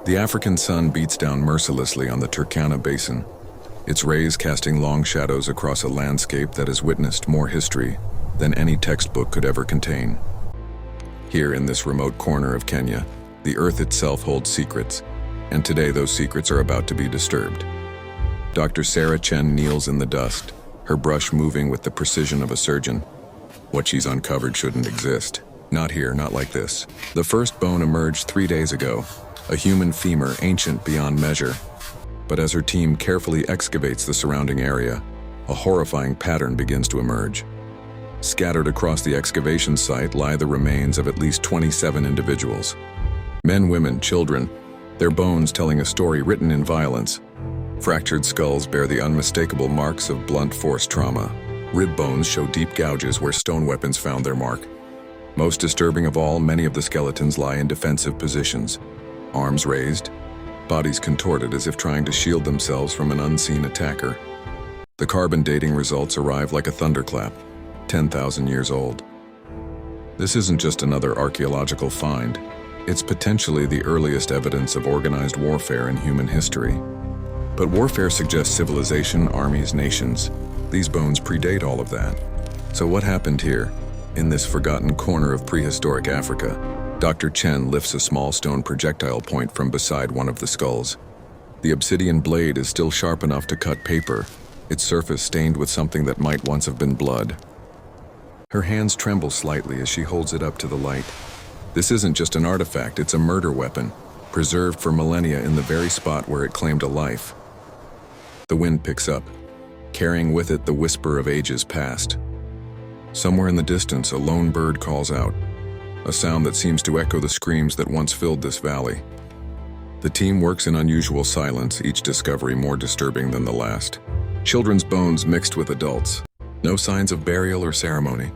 The African sun beats down mercilessly on the Turkana Basin, its rays casting long shadows across a landscape that has witnessed more history than any textbook could ever contain. Here in this remote corner of Kenya, the earth itself holds secrets, and today those secrets are about to be disturbed. Dr. Sarah Chen kneels in the dust, her brush moving with the precision of a surgeon. What she's uncovered shouldn't exist. Not here, not like this. The first bone emerged 3 days ago, a human femur ancient beyond measure. But as her team carefully excavates the surrounding area, a horrifying pattern begins to emerge. Scattered across the excavation site lie the remains of at least 27 individuals. Men, women, children, their bones telling a story written in violence. Fractured skulls bear the unmistakable marks of blunt force trauma. Rib bones show deep gouges where stone weapons found their mark. Most disturbing of all, many of the skeletons lie in defensive positions, arms raised, bodies contorted as if trying to shield themselves from an unseen attacker. The carbon dating results arrive like a thunderclap, 10,000 years old. This isn't just another archaeological find. It's potentially the earliest evidence of organized warfare in human history. But warfare suggests civilization, armies, nations. These bones predate all of that. So what happened here, in this forgotten corner of prehistoric Africa? Dr. Chen lifts a small stone projectile point from beside one of the skulls. The obsidian blade is still sharp enough to cut paper, its surface stained with something that might once have been blood. Her hands tremble slightly as she holds it up to the light. This isn't just an artifact, it's a murder weapon, preserved for millennia in the very spot where it claimed a life. The wind picks up, carrying with it the whisper of ages past. Somewhere in the distance, a lone bird calls out, a sound that seems to echo the screams that once filled this valley. The team works in unusual silence, each discovery more disturbing than the last. Children's bones mixed with adults. No signs of burial or ceremony.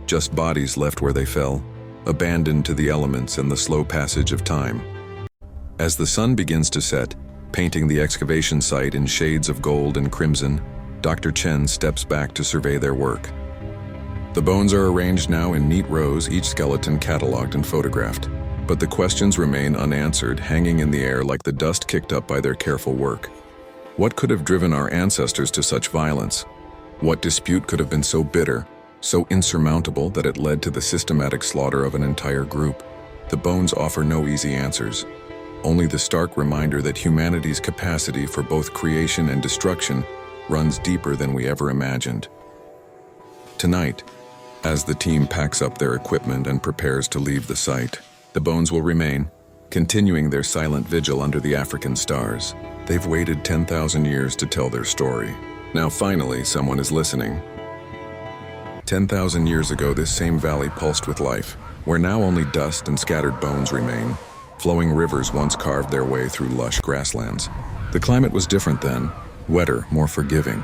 Just bodies left where they fell, abandoned to the elements and the slow passage of time. As the sun begins to set, painting the excavation site in shades of gold and crimson, Dr. Chen steps back to survey their work. The bones are arranged now in neat rows, each skeleton cataloged and photographed. But the questions remain unanswered, hanging in the air like the dust kicked up by their careful work. What could have driven our ancestors to such violence? What dispute could have been so bitter, so insurmountable that it led to the systematic slaughter of an entire group? The bones offer no easy answers. Only the stark reminder that humanity's capacity for both creation and destruction runs deeper than we ever imagined. Tonight, as the team packs up their equipment and prepares to leave the site, the bones will remain, continuing their silent vigil under the African stars. They've waited 10,000 years to tell their story. Now finally, someone is listening. 10,000 years ago, this same valley pulsed with life, where now only dust and scattered bones remain. Flowing rivers once carved their way through lush grasslands. The climate was different then, wetter, more forgiving.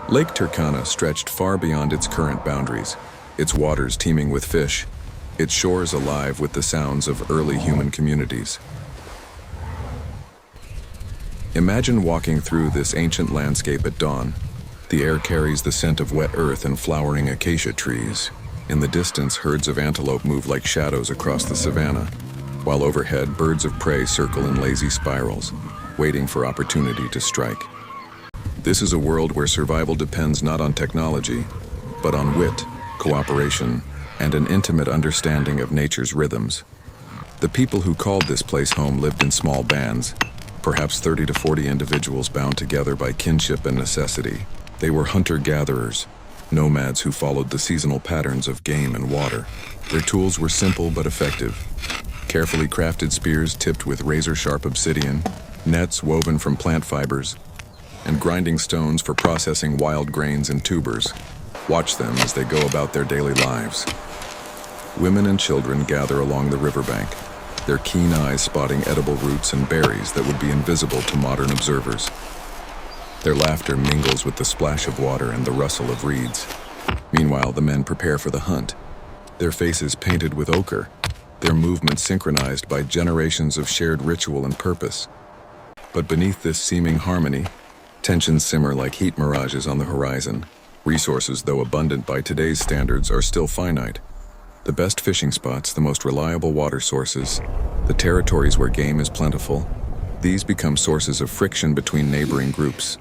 Lake Turkana stretched far beyond its current boundaries, its waters teeming with fish, its shores alive with the sounds of early human communities. Imagine walking through this ancient landscape at dawn. The air carries the scent of wet earth and flowering acacia trees. In the distance, herds of antelope move like shadows across the savanna, while overhead, birds of prey circle in lazy spirals, waiting for opportunity to strike. This is a world where survival depends not on technology, but on wit, cooperation, and an intimate understanding of nature's rhythms. The people who called this place home lived in small bands, perhaps 30 to 40 individuals bound together by kinship and necessity. They were hunter-gatherers, nomads who followed the seasonal patterns of game and water. Their tools were simple but effective. Carefully crafted spears tipped with razor-sharp obsidian, nets woven from plant fibers, and grinding stones for processing wild grains and tubers. Watch them as they go about their daily lives. Women and children gather along the riverbank, their keen eyes spotting edible roots and berries that would be invisible to modern observers. Their laughter mingles with the splash of water and the rustle of reeds. Meanwhile, the men prepare for the hunt, their faces painted with ochre, their movements synchronized by generations of shared ritual and purpose. But beneath this seeming harmony, tensions simmer like heat mirages on the horizon. Resources, though abundant by today's standards, are still finite. The best fishing spots, the most reliable water sources, the territories where game is plentiful, these become sources of friction between neighboring groups.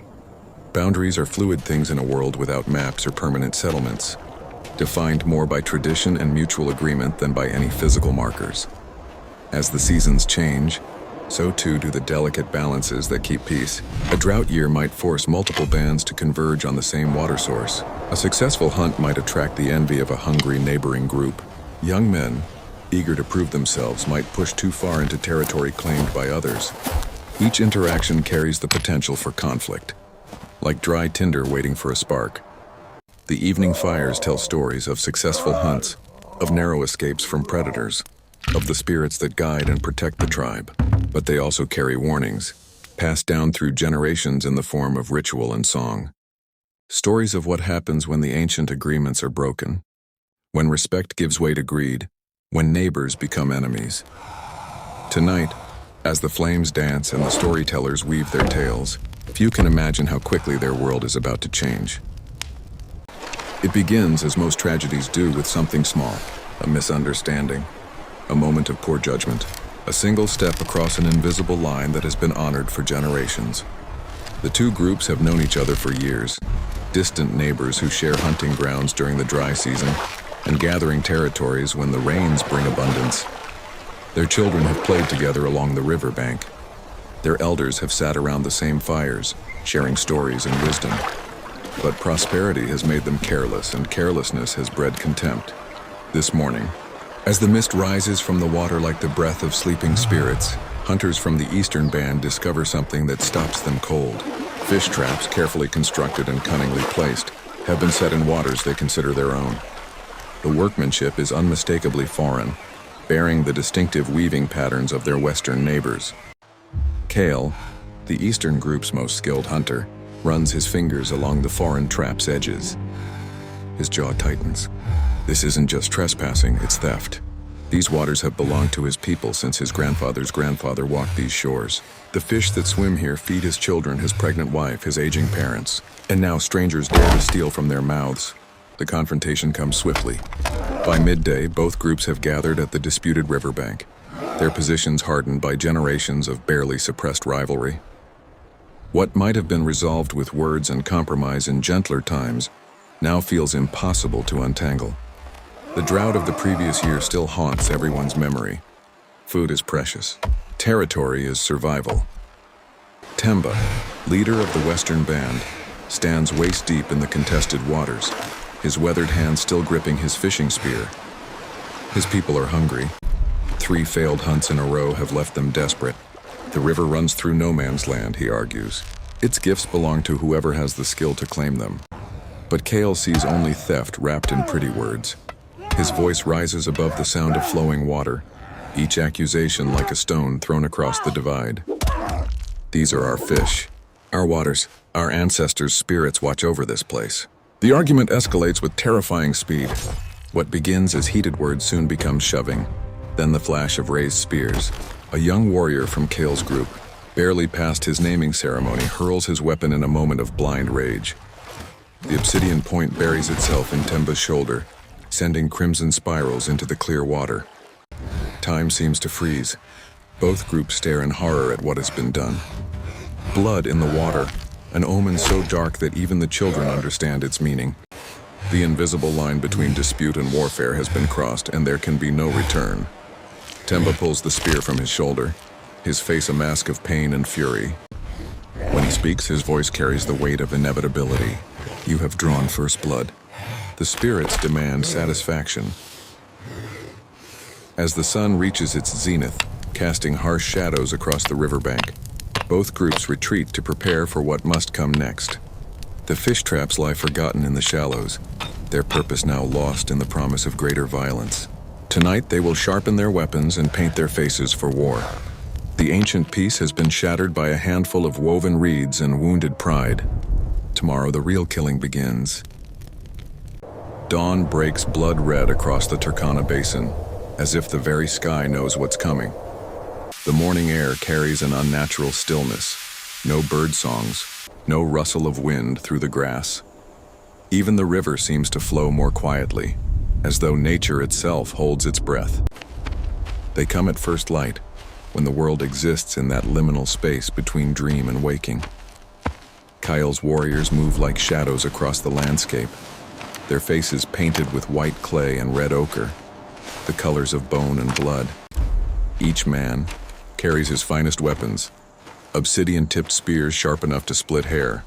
Boundaries are fluid things in a world without maps or permanent settlements, defined more by tradition and mutual agreement than by any physical markers. As the seasons change, so too do the delicate balances that keep peace. A drought year might force multiple bands to converge on the same water source. A successful hunt might attract the envy of a hungry neighboring group. Young men, eager to prove themselves, might push too far into territory claimed by others. Each interaction carries the potential for conflict, like dry tinder waiting for a spark. The evening fires tell stories of successful hunts, of narrow escapes from predators, of the spirits that guide and protect the tribe. But they also carry warnings, passed down through generations in the form of ritual and song. Stories of what happens when the ancient agreements are broken, when respect gives way to greed, when neighbors become enemies. Tonight, as the flames dance and the storytellers weave their tales, few can imagine how quickly their world is about to change. It begins, as most tragedies do, with something small, a misunderstanding, a moment of poor judgment, a single step across an invisible line that has been honored for generations. The two groups have known each other for years, distant neighbors who share hunting grounds during the dry season and gathering territories when the rains bring abundance. Their children have played together along the riverbank. Their elders have sat around the same fires, sharing stories and wisdom. But prosperity has made them careless, and carelessness has bred contempt. This morning, as the mist rises from the water like the breath of sleeping spirits, hunters from the eastern band discover something that stops them cold. Fish traps, carefully constructed and cunningly placed, have been set in waters they consider their own. The workmanship is unmistakably foreign, bearing the distinctive weaving patterns of their western neighbors. Kale, the eastern group's most skilled hunter, runs his fingers along the foreign trap's edges. His jaw tightens. This isn't just trespassing, it's theft. These waters have belonged to his people since his grandfather's grandfather walked these shores. The fish that swim here feed his children, his pregnant wife, his aging parents. And now strangers dare to steal from their mouths. The confrontation comes swiftly. By midday, both groups have gathered at the disputed riverbank, their positions hardened by generations of barely suppressed rivalry. What might have been resolved with words and compromise in gentler times now feels impossible to untangle. The drought of the previous year still haunts everyone's memory. Food is precious. Territory is survival. Temba, leader of the Western Band, stands waist-deep in the contested waters, his weathered hand still gripping his fishing spear. His people are hungry. 3 failed hunts in a row have left them desperate. The river runs through no man's land, he argues. Its gifts belong to whoever has the skill to claim them. But Kale sees only theft wrapped in pretty words. His voice rises above the sound of flowing water, each accusation like a stone thrown across the divide. These are our fish, our waters, our ancestors' spirits watch over this place. The argument escalates with terrifying speed. What begins as heated words soon becomes shoving, then the flash of raised spears. A young warrior from Kale's group, barely past his naming ceremony, hurls his weapon in a moment of blind rage. The obsidian point buries itself in Temba's shoulder, sending crimson spirals into the clear water. Time seems to freeze. Both groups stare in horror at what has been done. Blood in the water, an omen so dark that even the children understand its meaning. The invisible line between dispute and warfare has been crossed, and there can be no return. Temba pulls the spear from his shoulder, his face a mask of pain and fury. When he speaks, his voice carries the weight of inevitability. You have drawn first blood. The spirits demand satisfaction. As the sun reaches its zenith, casting harsh shadows across the riverbank, both groups retreat to prepare for what must come next. The fish traps lie forgotten in the shallows, their purpose now lost in the promise of greater violence. Tonight they will sharpen their weapons and paint their faces for war. The ancient peace has been shattered by a handful of woven reeds and wounded pride. Tomorrow the real killing begins. Dawn breaks blood red across the Turkana Basin, as if the very sky knows what's coming. The morning air carries an unnatural stillness. No bird songs, no rustle of wind through the grass. Even the river seems to flow more quietly, as though nature itself holds its breath. They come at first light, when the world exists in that liminal space between dream and waking. Kyle's warriors move like shadows across the landscape, their faces painted with white clay and red ochre, the colors of bone and blood. Each man carries his finest weapons, obsidian-tipped spears sharp enough to split hair,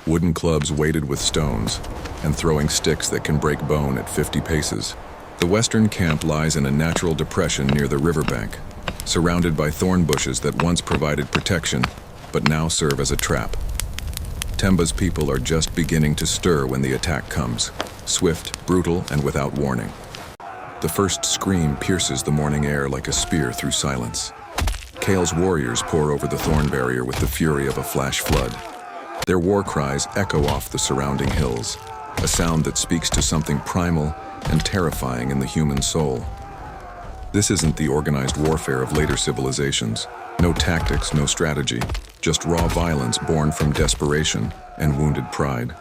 wooden clubs weighted with stones, and throwing sticks that can break bone at 50 paces. The western camp lies in a natural depression near the riverbank, surrounded by thorn bushes that once provided protection, but now serve as a trap. Temba's people are just beginning to stir when the attack comes, swift, brutal, and without warning. The first scream pierces the morning air like a spear through silence. Kale's warriors pour over the thorn barrier with the fury of a flash flood. Their war cries echo off the surrounding hills, a sound that speaks to something primal and terrifying in the human soul. This isn't the organized warfare of later civilizations. No tactics, no strategy, just raw violence born from desperation and wounded pride.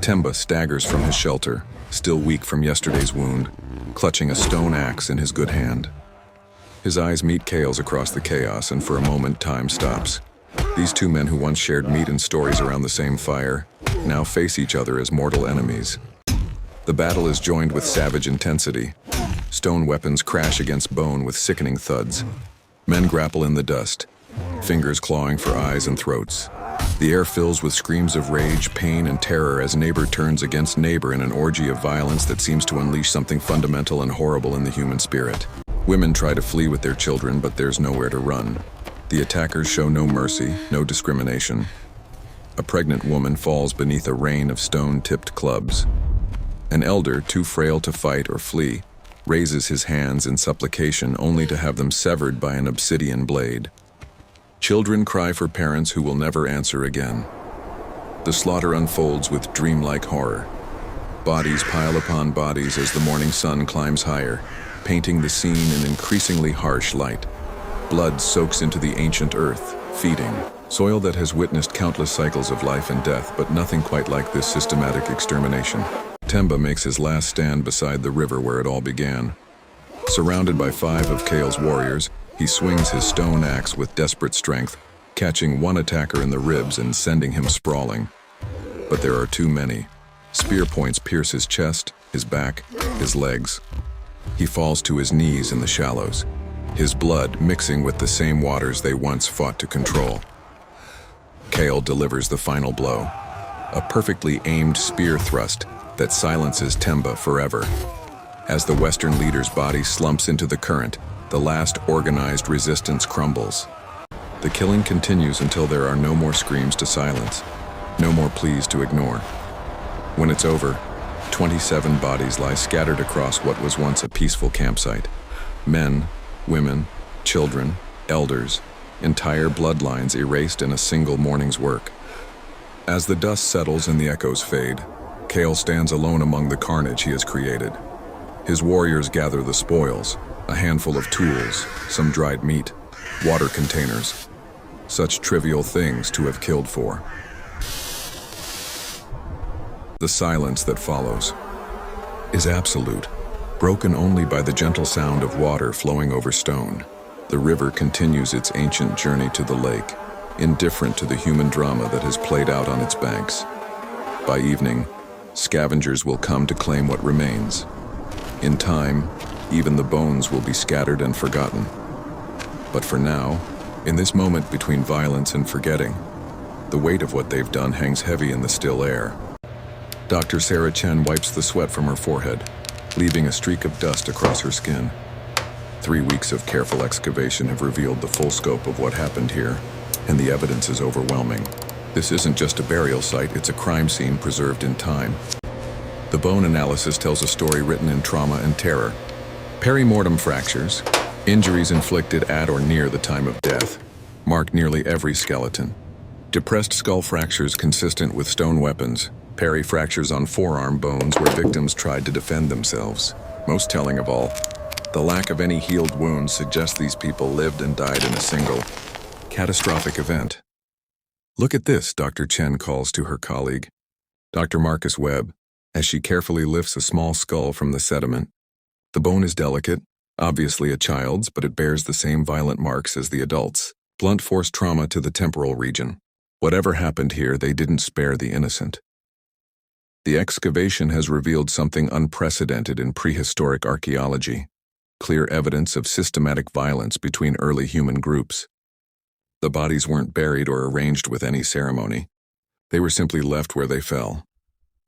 Temba staggers from his shelter, still weak from yesterday's wound, clutching a stone axe in his good hand. His eyes meet Kale's across the chaos, and for a moment time stops. These two men who once shared meat and stories around the same fire now face each other as mortal enemies. The battle is joined with savage intensity. Stone weapons crash against bone with sickening thuds. Men grapple in the dust, fingers clawing for eyes and throats. The air fills with screams of rage, pain, and terror as neighbor turns against neighbor in an orgy of violence that seems to unleash something fundamental and horrible in the human spirit. Women try to flee with their children, but there's nowhere to run. The attackers show no mercy, no discrimination. A pregnant woman falls beneath a rain of stone-tipped clubs. An elder, too frail to fight or flee, raises his hands in supplication only to have them severed by an obsidian blade. Children cry for parents who will never answer again. The slaughter unfolds with dreamlike horror. Bodies pile upon bodies as the morning sun climbs higher, painting the scene in increasingly harsh light. Blood soaks into the ancient earth, feeding. Soil that has witnessed countless cycles of life and death, but nothing quite like this systematic extermination. Temba makes his last stand beside the river where it all began. Surrounded by 5 of Kale's warriors, he swings his stone axe with desperate strength, catching one attacker in the ribs and sending him sprawling. But there are too many. Spear points pierce his chest, his back, his legs. He falls to his knees in the shallows, his blood mixing with the same waters they once fought to control. Kale delivers the final blow, a perfectly aimed spear thrust that silences Temba forever. As the Western leader's body slumps into the current, the last organized resistance crumbles. The killing continues until there are no more screams to silence, no more pleas to ignore. When it's over, 27 bodies lie scattered across what was once a peaceful campsite. Men, women, children, elders, entire bloodlines erased in a single morning's work. As the dust settles and the echoes fade, Kale stands alone among the carnage he has created. His warriors gather the spoils, a handful of tools, some dried meat, water containers. Such trivial things to have killed for. The silence that follows is absolute, broken only by the gentle sound of water flowing over stone. The river continues its ancient journey to the lake, indifferent to the human drama that has played out on its banks. By evening, scavengers will come to claim what remains. In time, even the bones will be scattered and forgotten. But for now, in this moment between violence and forgetting, the weight of what they've done hangs heavy in the still air. Dr. Sarah Chen wipes the sweat from her forehead, leaving a streak of dust across her skin. 3 weeks of careful excavation have revealed the full scope of what happened here, and the evidence is overwhelming. This isn't just a burial site, it's a crime scene preserved in time. The bone analysis tells a story written in trauma and terror. Perimortem fractures, injuries inflicted at or near the time of death, mark nearly every skeleton. Depressed skull fractures consistent with stone weapons, peri-fractures on forearm bones where victims tried to defend themselves. Most telling of all, the lack of any healed wounds suggests these people lived and died in a single, catastrophic event. "Look at this," Dr. Chen calls to her colleague, Dr. Marcus Webb, as she carefully lifts a small skull from the sediment. The bone is delicate, obviously a child's, but it bears the same violent marks as the adult's. Blunt force trauma to the temporal region. Whatever happened here, they didn't spare the innocent. The excavation has revealed something unprecedented in prehistoric archaeology. Clear evidence of systematic violence between early human groups. The bodies weren't buried or arranged with any ceremony. They were simply left where they fell,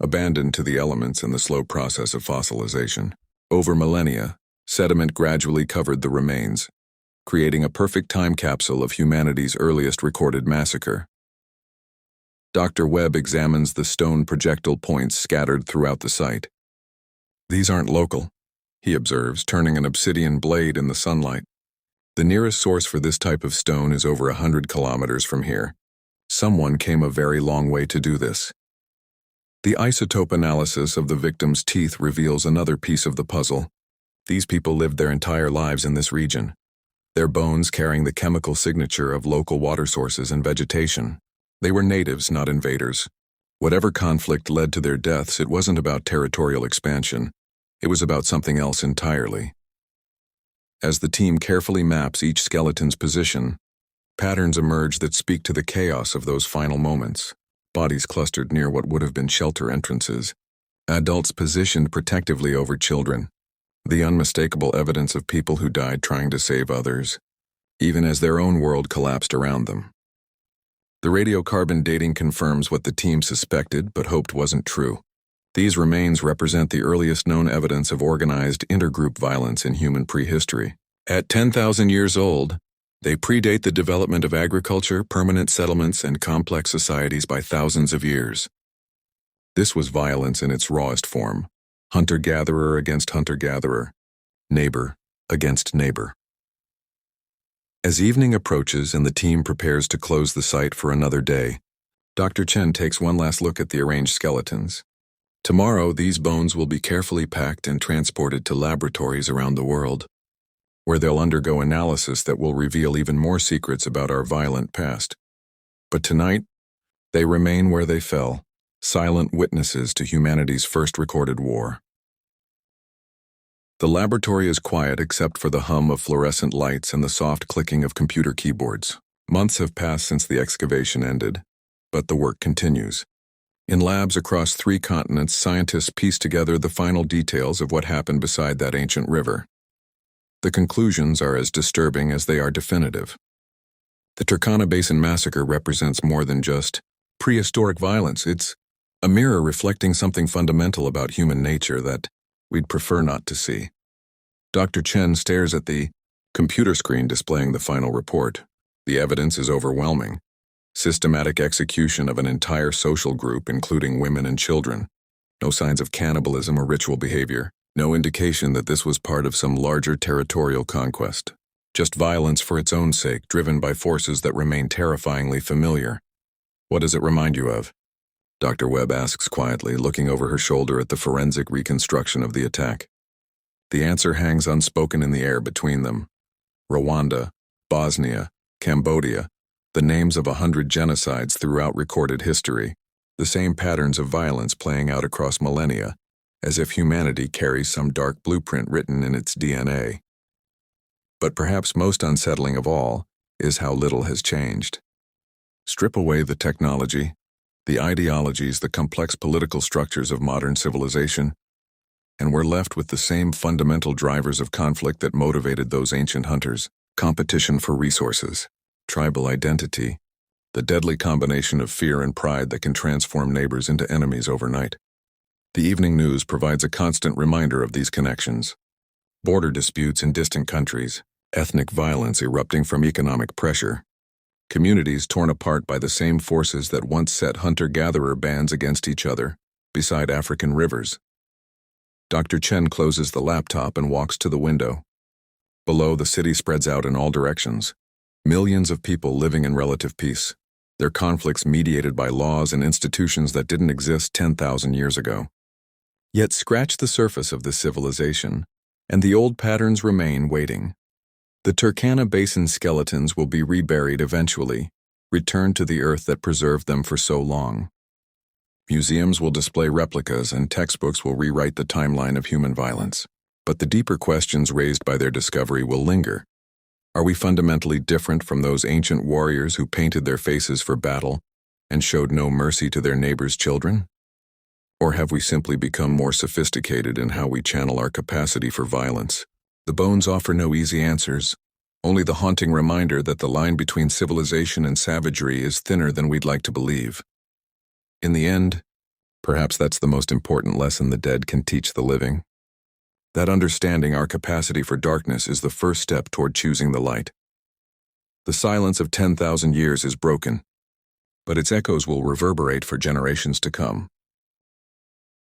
abandoned to the elements and the slow process of fossilization. Over millennia, sediment gradually covered the remains, creating a perfect time capsule of humanity's earliest recorded massacre. Dr. Webb examines the stone projectile points scattered throughout the site. These aren't local, he observes, turning an obsidian blade in the sunlight. The nearest source for this type of stone is over 100 kilometers from here. Someone came a very long way to do this. The isotope analysis of the victim's teeth reveals another piece of the puzzle. These people lived their entire lives in this region, their bones carrying the chemical signature of local water sources and vegetation. They were natives, not invaders. Whatever conflict led to their deaths, it wasn't about territorial expansion. It was about something else entirely. As the team carefully maps each skeleton's position, patterns emerge that speak to the chaos of those final moments. Bodies clustered near what would have been shelter entrances. Adults positioned protectively over children. The unmistakable evidence of people who died trying to save others, even as their own world collapsed around them. The radiocarbon dating confirms what the team suspected but hoped wasn't true. These remains represent the earliest known evidence of organized intergroup violence in human prehistory. At 10,000 years old, they predate the development of agriculture, permanent settlements, and complex societies by thousands of years. This was violence in its rawest form. Hunter-gatherer against hunter-gatherer. Neighbor against neighbor. As evening approaches and the team prepares to close the site for another day, Dr. Chen takes one last look at the arranged skeletons. Tomorrow, these bones will be carefully packed and transported to laboratories around the world, where they'll undergo analysis that will reveal even more secrets about our violent past. But tonight, they remain where they fell, silent witnesses to humanity's first recorded war. The laboratory is quiet except for the hum of fluorescent lights and the soft clicking of computer keyboards. Months have passed since the excavation ended, but the work continues. In labs across 3 continents, scientists piece together the final details of what happened beside that ancient river. The conclusions are as disturbing as they are definitive. The Turkana Basin massacre represents more than just prehistoric violence. It's a mirror reflecting something fundamental about human nature that we'd prefer not to see. Dr. Chen stares at the computer screen displaying the final report. The evidence is overwhelming. Systematic execution of an entire social group, including women and children. No signs of cannibalism or ritual behavior. No indication that this was part of some larger territorial conquest. Just violence for its own sake, driven by forces that remain terrifyingly familiar. What does it remind you of? Dr. Webb asks quietly, looking over her shoulder at the forensic reconstruction of the attack. The answer hangs unspoken in the air between them. Rwanda, Bosnia, Cambodia, the names of 100 genocides throughout recorded history, the same patterns of violence playing out across millennia, as if humanity carries some dark blueprint written in its DNA. But perhaps most unsettling of all is how little has changed. Strip away the technology, the ideologies, the complex political structures of modern civilization, and we're left with the same fundamental drivers of conflict that motivated those ancient hunters: competition for resources, tribal identity, the deadly combination of fear and pride that can transform neighbors into enemies overnight. The evening news provides a constant reminder of these connections. Border disputes in distant countries, ethnic violence erupting from economic pressure, communities torn apart by the same forces that once set hunter-gatherer bands against each other beside African rivers. Dr. Chen closes the laptop and walks to the window. Below, the city spreads out in all directions. Millions of people living in relative peace, their conflicts mediated by laws and institutions that didn't exist 10,000 years ago. Yet scratch the surface of this civilization, and the old patterns remain waiting. The Turkana Basin skeletons will be reburied eventually, returned to the earth that preserved them for so long. Museums will display replicas and textbooks will rewrite the timeline of human violence. But the deeper questions raised by their discovery will linger. Are we fundamentally different from those ancient warriors who painted their faces for battle and showed no mercy to their neighbors' children? Or have we simply become more sophisticated in how we channel our capacity for violence? The bones offer no easy answers, only the haunting reminder that the line between civilization and savagery is thinner than we'd like to believe. In the end, perhaps that's the most important lesson the dead can teach the living. That understanding our capacity for darkness is the first step toward choosing the light. The silence of 10,000 years is broken, but its echoes will reverberate for generations to come.